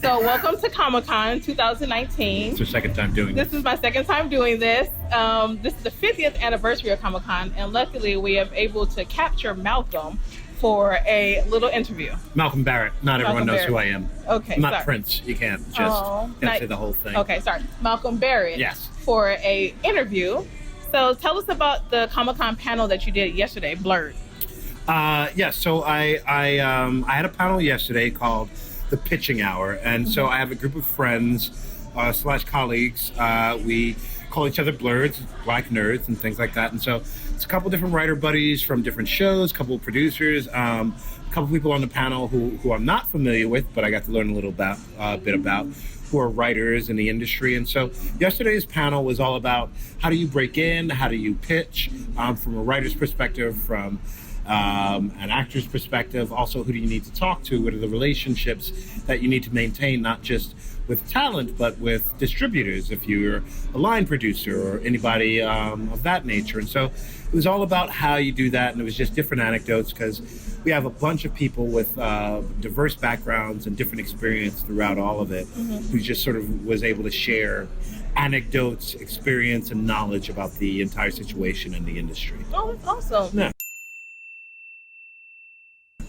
So welcome to Comic-Con 2019. It's your second time doing this. This is my second time doing this. This is the 50th anniversary of Comic-Con, and luckily we have able to capture Malcolm for a little interview. Malcolm Barrett. Not everyone knows who I am. Okay, I'm not sorry. Prince. You can't just say the whole thing. Okay, sorry. Malcolm Barrett. Yes. For a interview. So tell us about the Comic-Con panel that you did yesterday, Blurred. Yes. So I had a panel yesterday called The Pitching Hour, and so I have a group of friends / colleagues. We call each other Blurs, Black Nerds, and things like that. And so it's a couple different writer buddies from different shows, a couple of producers, a couple people on the panel who I'm not familiar with, but I got to learn a little bit about, who are writers in the industry. And so yesterday's panel was all about how do you break in, how do you pitch from a writer's perspective, from an actor's perspective. Also, who do you need to talk to? What are the relationships that you need to maintain, not just with talent, but with distributors, if you're a line producer or anybody of that nature. And so it was all about how you do that. And it was just different anecdotes, because we have a bunch of people with diverse backgrounds and different experience throughout all of it, who just sort of was able to share anecdotes, experience, and knowledge about the entire situation in the industry. Oh, that's awesome. Yeah.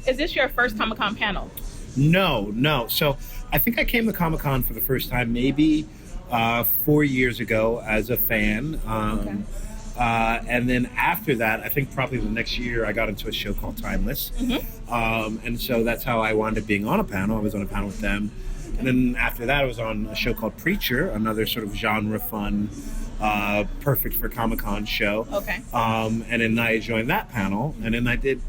Is this your first Comic-Con panel? No. So I think I came to Comic-Con for the first time maybe 4 years ago as a fan. And then after that, I think probably the next year, I got into a show called Timeless. And so that's how I wound up being on a panel. I was on a panel with them. And then after that, I was on a show called Preacher, another sort of genre fun, perfect for Comic-Con show. And then I joined that panel, and then I did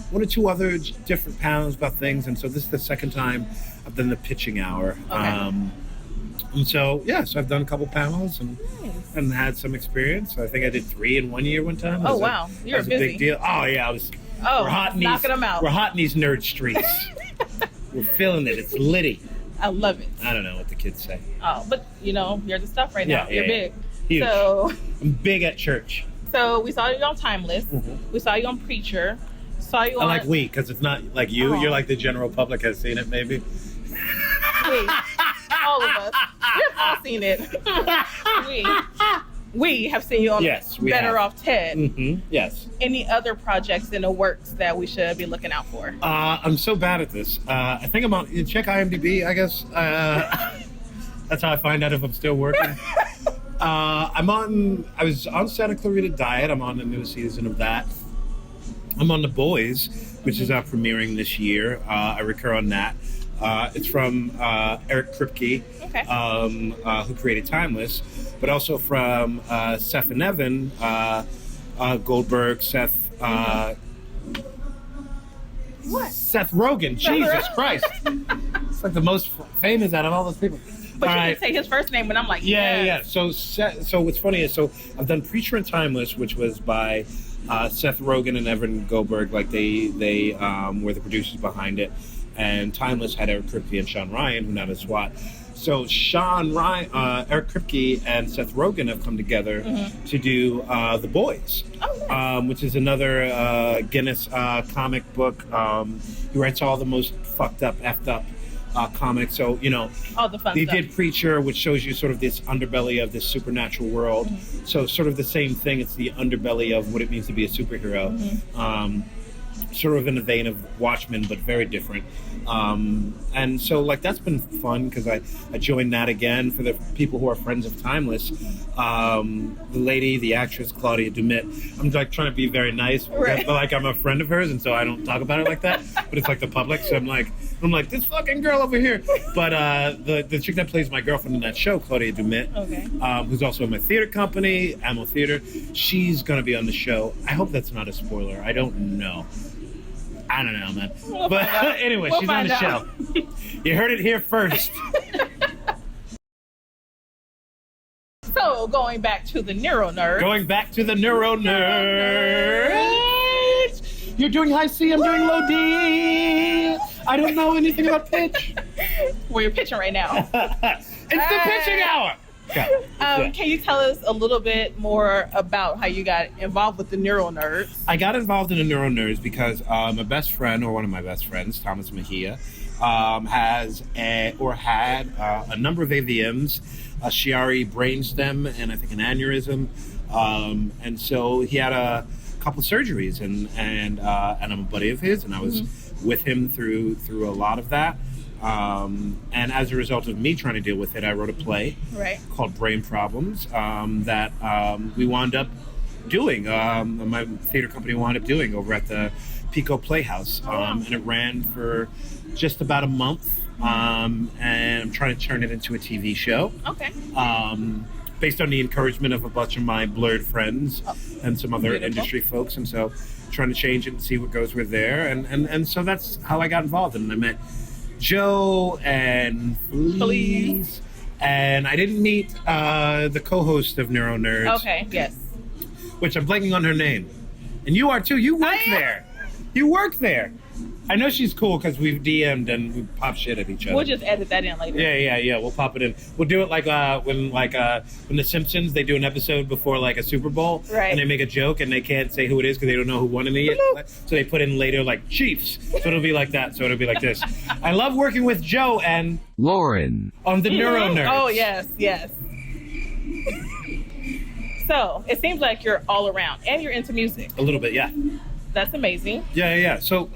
one or two other different panels about things. And so this is the second time I've done the pitching hour. And so, so I've done a couple panels and had some experience. I think I did 3 in 1 year one time. Oh, wow. You're busy. A big deal. Oh, yeah. We're hot knocking them out. We're hot in these nerd streets. We're feeling it. It's litty. I love it. I don't know what the kids say. Oh, but you're the stuff right now. You're big. Huge. So I'm big at church. So we saw you on Timeless. We saw you on Preacher. Saw you on... I like we, because it's not like you. You're like the general public has seen it, maybe. We. All of us. We've all seen it. We have seen you on Better Off Ted. Yes. Any other projects in the works that we should be looking out for? I'm so bad at this. I think I'm on... Check IMDb, I guess. That's how I find out if I'm still working. I was on Santa Clarita Diet. I'm on the new season of that. I'm on The Boys, which is premiering this year. I recur on that. It's from Eric Kripke, who created Timeless, but also from Seth and Evan Goldberg, Seth Rogen. Jesus Christ. It's like the most famous out of all those people. But you can say his first name, and I'm like, yeah. So what's funny is, I've done Preacher and Timeless, which was by Seth Rogen and Evan Goldberg. Like they were the producers behind it. And Timeless had Eric Kripke and Sean Ryan, who now does SWAT. So Eric Kripke and Seth Rogen have come together to do The Boys, which is another Guinness comic book. He writes all the most fucked up, effed up comics. So, all the fun they stuff. did Preacher, which shows you sort of this underbelly of this supernatural world. So sort of the same thing. It's the underbelly of what it means to be a superhero. Sort of in the vein of Watchmen, but very different. And so, that's been fun, because I joined that again for the people who are friends of Timeless. The actress, Claudia Dumit. I'm trying to be very nice, but I'm a friend of hers, and so I don't talk about it like that. But it's like the public, so I'm like this fucking girl over here. But the chick that plays my girlfriend in that show, Claudia Dumit, who's also in my theater company, Ammo Theater, she's gonna be on the show. I hope that's not a spoiler. I don't know. I don't know, man. But anyway, she's on the show. You heard it here first. So, going back to the NeuroNerds. You're doing high C, I'm doing low D. I don't know anything about pitch. Well, you're pitching right now. It's the pitching hour. Yeah. Can you tell us a little bit more about how you got involved with the NeuroNerds? I got involved in the NeuroNerds because my best friend, or one of my best friends, Thomas Mejia, had a number of AVMs, a Chiari brainstem, and I think an aneurysm. And so he had a couple surgeries, and I'm a buddy of his, and I was with him through a lot of that. And as a result of me trying to deal with it, I wrote a play called Brain Problems that we wound up doing. My theater company wound up doing over at the Pico Playhouse. And it ran for just about a month. And I'm trying to turn it into a TV show. Okay. Based on the encouragement of a bunch of my blurred friends and some other industry folks. And so trying to change it and see what goes with there. And so that's how I got involved. And I met Joe and Felice. And I didn't meet the co-host of NeuroNerds. Okay, yes. Which I'm blanking on her name. And you are too. You work there. You work there. I know she's cool because we've DM'd and we pop shit at each other. We'll just edit that in later. Yeah. We'll pop it in. We'll do it like when The Simpsons, they do an episode before like a Super Bowl, and they make a joke and they can't say who it is because they don't know who won it yet. So they put in later like Chiefs. So it'll be like that. So it'll be like this. I love working with Joe and Lauren on the NeuroNerds. Oh yes. So it seems like you're all around and you're into music. A little bit, yeah. That's amazing. Yeah. So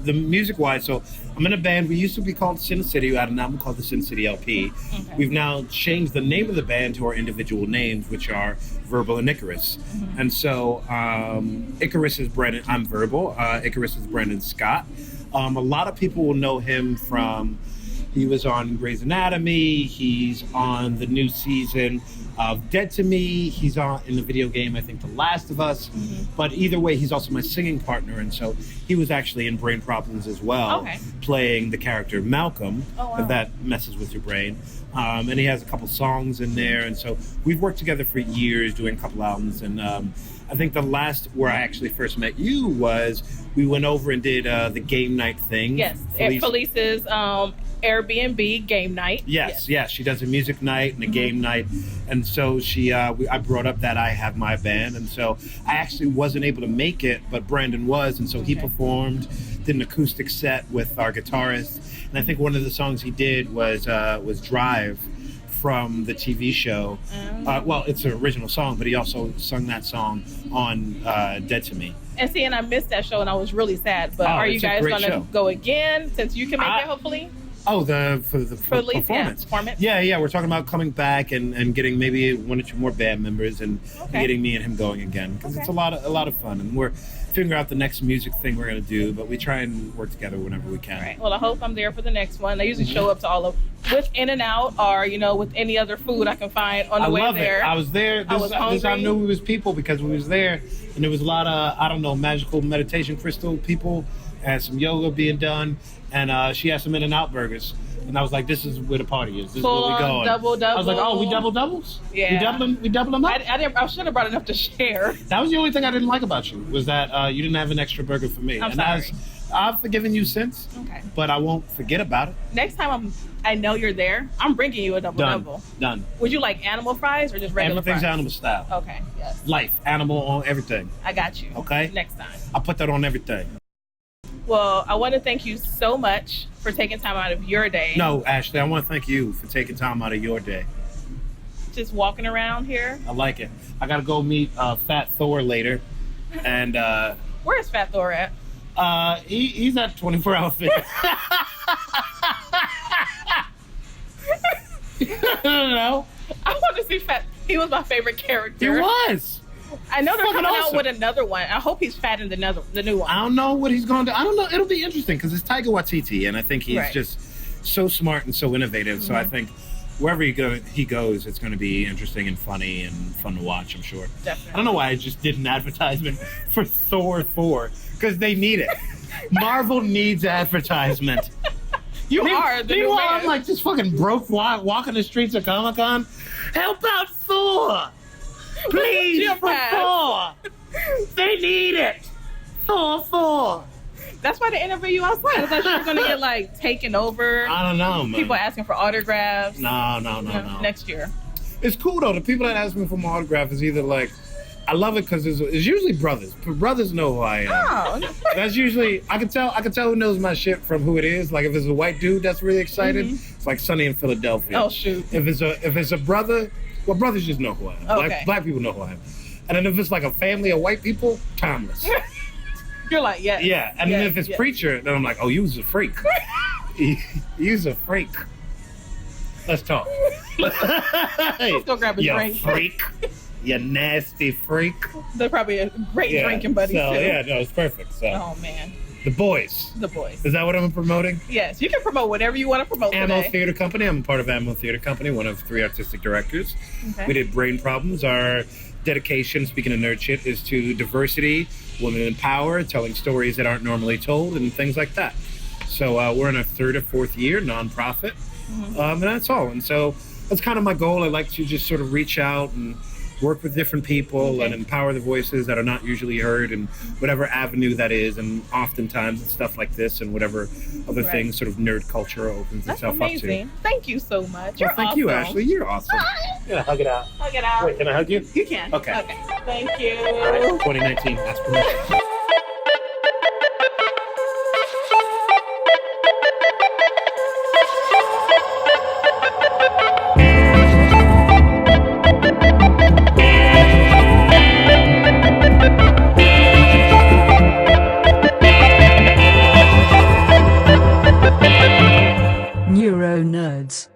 the music-wise, so I'm in a band. We used to be called Sin City. We had an album called the Sin City LP. Okay. We've now changed the name of the band to our individual names, which are Verbal and Icarus. And so Icarus is Brendan. I'm Verbal. Icarus is Brendan Scott. A lot of people will know him from... He was on Grey's Anatomy. He's on the new season of Dead to Me. He's in the video game, I think, The Last of Us. But either way, he's also my singing partner. And so he was actually in Brain Problems as well, playing the character Malcolm, that messes with your brain. And he has a couple songs in there. And so we've worked together for years doing a couple albums. And I think the last where I actually first met you was we went over and did the game night thing. Yes, Felice's Airbnb game night. Yes. She does a music night and a game night. And so I brought up that I have my band. And so I actually wasn't able to make it, but Brandon was. And so he performed, did an acoustic set with our guitarist. And I think one of the songs he did was Drive from the TV show. Well, it's an original song, but he also sung that song on Dead to Me. And I missed that show and I was really sad. But are you guys going to go again since you can make it, hopefully? Oh, for the performance. Yeah. We're talking about coming back and getting maybe one or two more band members and getting me and him going again because it's a lot of fun, and we're figuring out the next music thing we're gonna do. But we try and work together whenever we can. Right. Well, I hope I'm there for the next one. I usually show up to all of with In-N-Out or with any other food I can find on the way there. I was there. This is how I knew we was people because we was there, and there was a lot of magical meditation crystal people and some yoga being done. And she had some In-N-Out burgers. And I was like, this is where the party is. This is where we going. Double. I was like, oh, we doubles? Yeah. We double them up? I should have brought enough to share. That was the only thing I didn't like about you, was that you didn't have an extra burger for me. I'm sorry. I've forgiven you since, but I won't forget about it. Next time I know you're there, I'm bringing you a double. Done. Would you like animal fries or just regular Everything's fries? animal style. Okay, yes. Life, animal on everything. I got you. Okay? Next time. I'll put that on everything. Well, I want to thank you so much for taking time out of your day. No, Ashley, I want to thank you for taking time out of your day. Just walking around here. I like it. I got to go meet Fat Thor later. And where's Fat Thor at? He's at 24 Hour Fitness. I don't know. I want to see Fat. He was my favorite character. He was. I know they're coming out with another one. I hope he's fat in the new one. I don't know what he's going to do. I don't know. It'll be interesting because it's Taika Waititi, and I think he's just so smart and so innovative. So I think wherever he goes, it's going to be interesting and funny and fun to watch, I'm sure. Definitely. I don't know why I just did an advertisement for Thor 4, because they need it. Marvel needs advertisement. Meanwhile, I'm like just fucking broke walking the streets of Comic-Con. Help out Thor! Please, for Thor! They need it! Thor! That's why they interview you outside. I thought you were going to get taken over. I don't know, man. People asking for autographs. No. Next year. It's cool though. The people that ask me for my autograph is either like, I love it because it's usually brothers. Brothers know who I am. Oh. That's usually I can tell who knows my shit from who it is. Like if it's a white dude that's really excited, it's like Sunny in Philadelphia. Oh shoot. If it's a brother, well, brothers just know who I am. Okay. Black people know who I am. And then if it's like a family of white people, timeless. You're like, yes. Yeah. And then if it's preacher, then I'm like, oh, you was a freak. You's a freak. Let's talk. Let's go grab a drink. Freak. You nasty freak. They're probably a great drinking buddy too. Yeah, no, it's perfect. So. Oh man. The Boys. The Boys. Is that what I'm promoting? Yes, you can promote whatever you want to promote Ammo today. Theater Company. I'm a part of Ammo Theater Company, one of 3 artistic directors. Okay. We did Brain Problems. Our dedication, speaking of nerd shit, is to diversity, women in power, telling stories that aren't normally told, and things like that. So we're in our 3rd or 4th year, nonprofit, and that's all. And so that's kind of my goal. I like to just sort of reach out and work with different people and empower the voices that are not usually heard in whatever avenue that is. And oftentimes it's stuff like this and whatever other things sort of nerd culture opens That's itself amazing. up to. Thank you so much. Well, thank you, Ashley. You're awesome. Yeah, hug it out. Hug it out. Wait, can I hug you? You can. Okay. Thank you. All right, 2019, ask permission. NeuroNerds.